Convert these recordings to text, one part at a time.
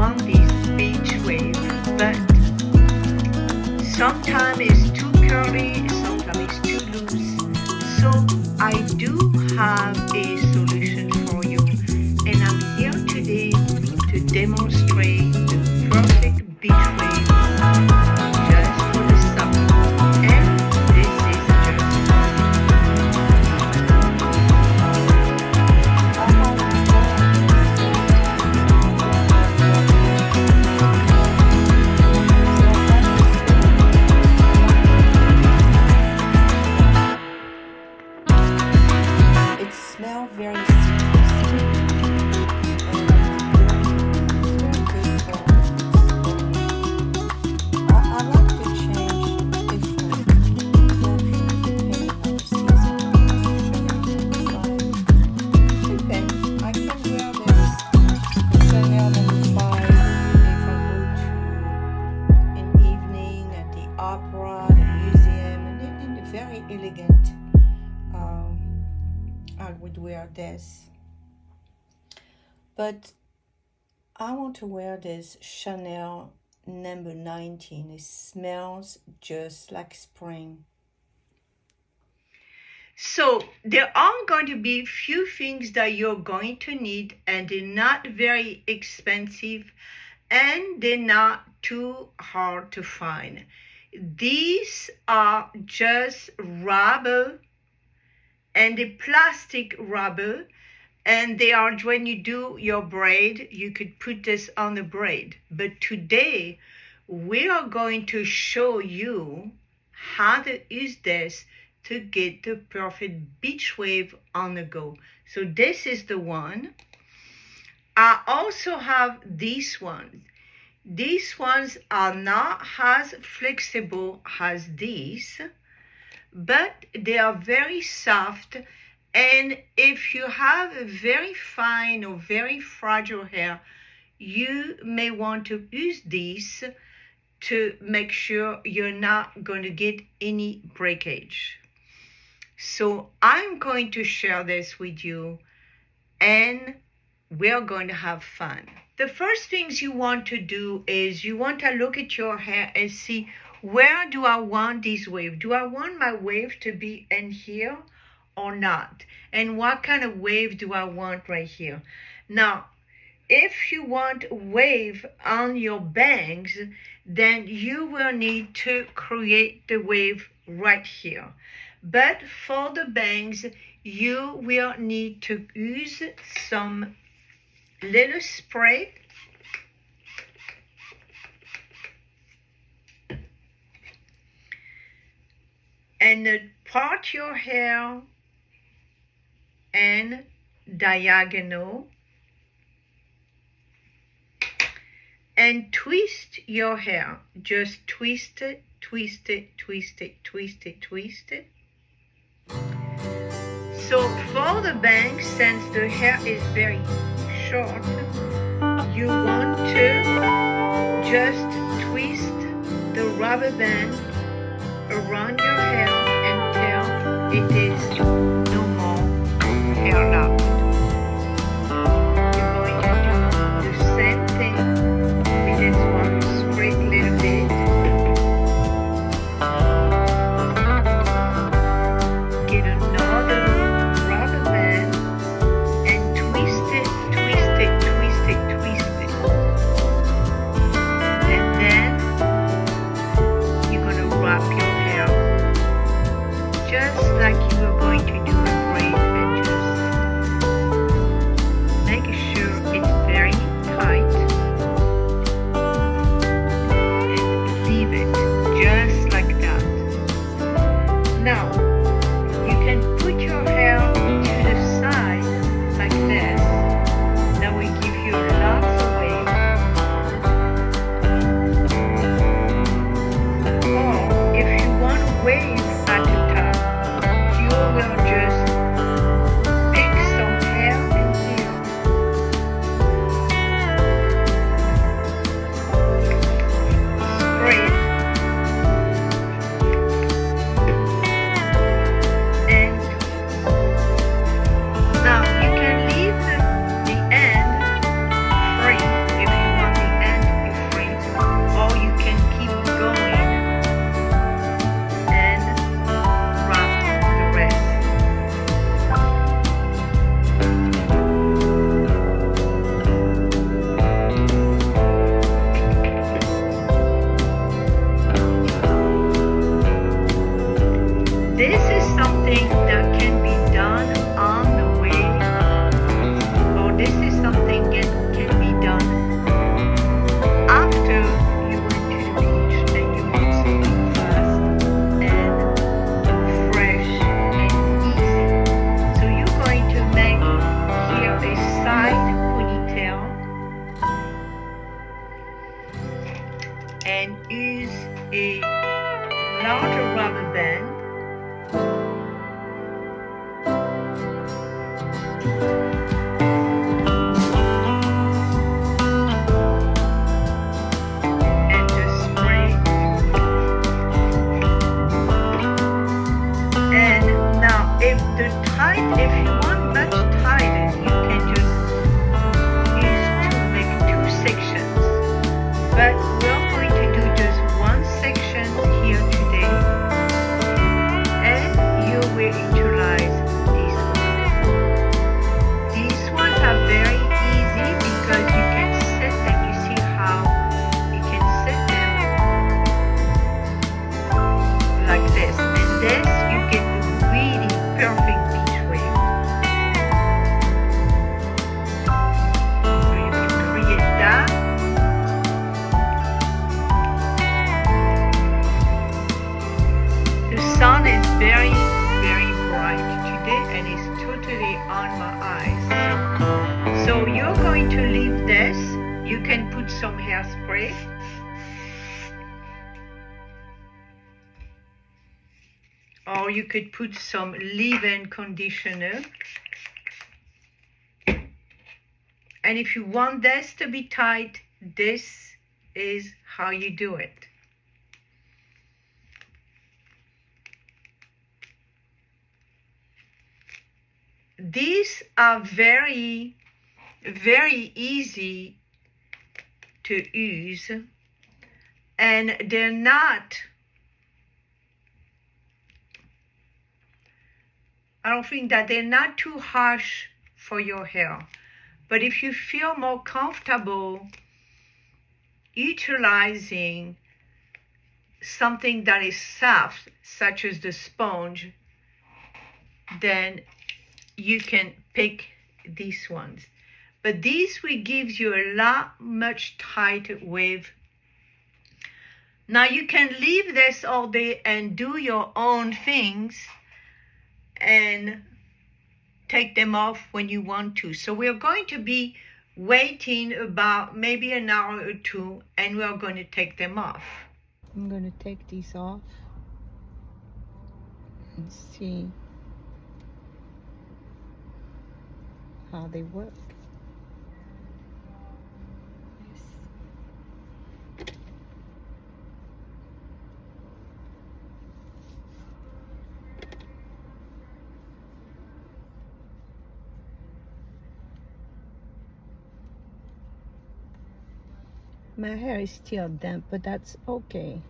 want this beach wave, but sometimes it's too curly, sometimes it's too loose. So I do have a solution for you, and I'm here today to demonstrate the perfect beach wave just for the summer. And this is It smells very citrusy and it's very good for I like to change different perfume depending on the season. Depends. I can wear this Chanel No. 5 if I go to an evening at the opera, the museum, and then in the very elegant. I would wear this, but I want to wear this Chanel number 19. It smells just like spring. so there are going to be few things that you're going to need, and they're not very expensive, and they're not too hard to find. These are just rubber and the plastic rubber, and they are when you do your braid, you could put this on the braid. But today we are going to show you how to use this to get the perfect beach wave on the go. So this is the one. I also have these ones. These ones are not as flexible as these, but they are very soft, and if you have a very fine or very fragile hair, you may want to use these to make sure you're not going to get any breakage. So I'm going to share this with you, and we're going to have fun. The first things you want to do is you want to look at your hair and see, where do I want this wave? Do I want my wave to be in here or not? And what kind of wave do I want right here? Now, if you want a wave on your bangs, then you will need to create the wave right here. But for the bangs, you will need to use some little spray. And part your hair and diagonal, and twist your hair. Just twist it, twist it, twist it, twist it, twist it. So for the bangs, since the hair is very short, you want to just twist the rubber band around your hair until it is no more hair left. You're going to do the same thing with this one. Spray a little bit. Get another rubber band and twist it, twist it, twist it, twist it. And then you're going to wrap your hair just like you are going to do a braid, and just and use a larger rubber band. And just spray. And now if you want much tighter, you can just make two sections. But we're going to do just one section here today. And you will utilize these ones. These ones are very easy because you can set them. You see how you can set them like this. And this you get the really perfect beach wave. So you can create that. The sun is very, very bright today and it's totally on my eyes. So you're going to leave this. You can put some hairspray. Or you could put some leave-in conditioner. And if you want this to be tight, this is how you do it. These are very, very easy to use, and they're not, I don't think that they're not too harsh for your hair. But if you feel more comfortable utilizing something that is soft, such as the sponge, then you can pick these ones. But these will give you a lot much tighter wave. Now you can leave this all day and do your own things and take them off when you want to. So we're going to be waiting about maybe an hour or two, and we're going to take them off. I'm going to take these off and see how they work. My hair is still damp, but that's okay.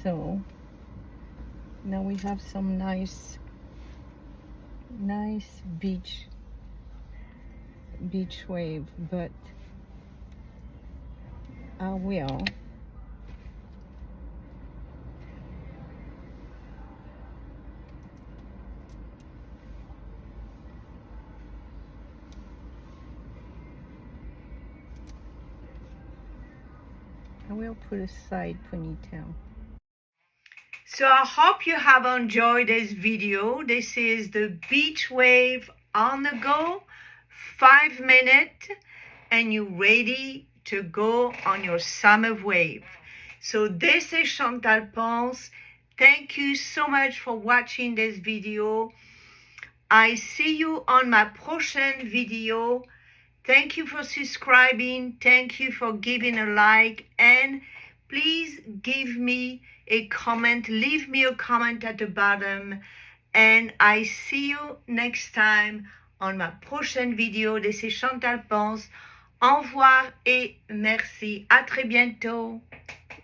So now we have some nice beach wave, but I will put a side ponytail. So I hope you have enjoyed this video. This is the beach wave on the go, 5 minutes, and you're ready to go on your summer wave. So this is Chantal Ponce. Thank you so much for watching this video. I see you on my prochaine video. Thank you for subscribing. Thank you for giving a like. And please give me a comment. Leave me a comment at the bottom. And I see you next time on ma prochaine vidéo. This is Chantal Ponce. Au revoir et merci. À très bientôt.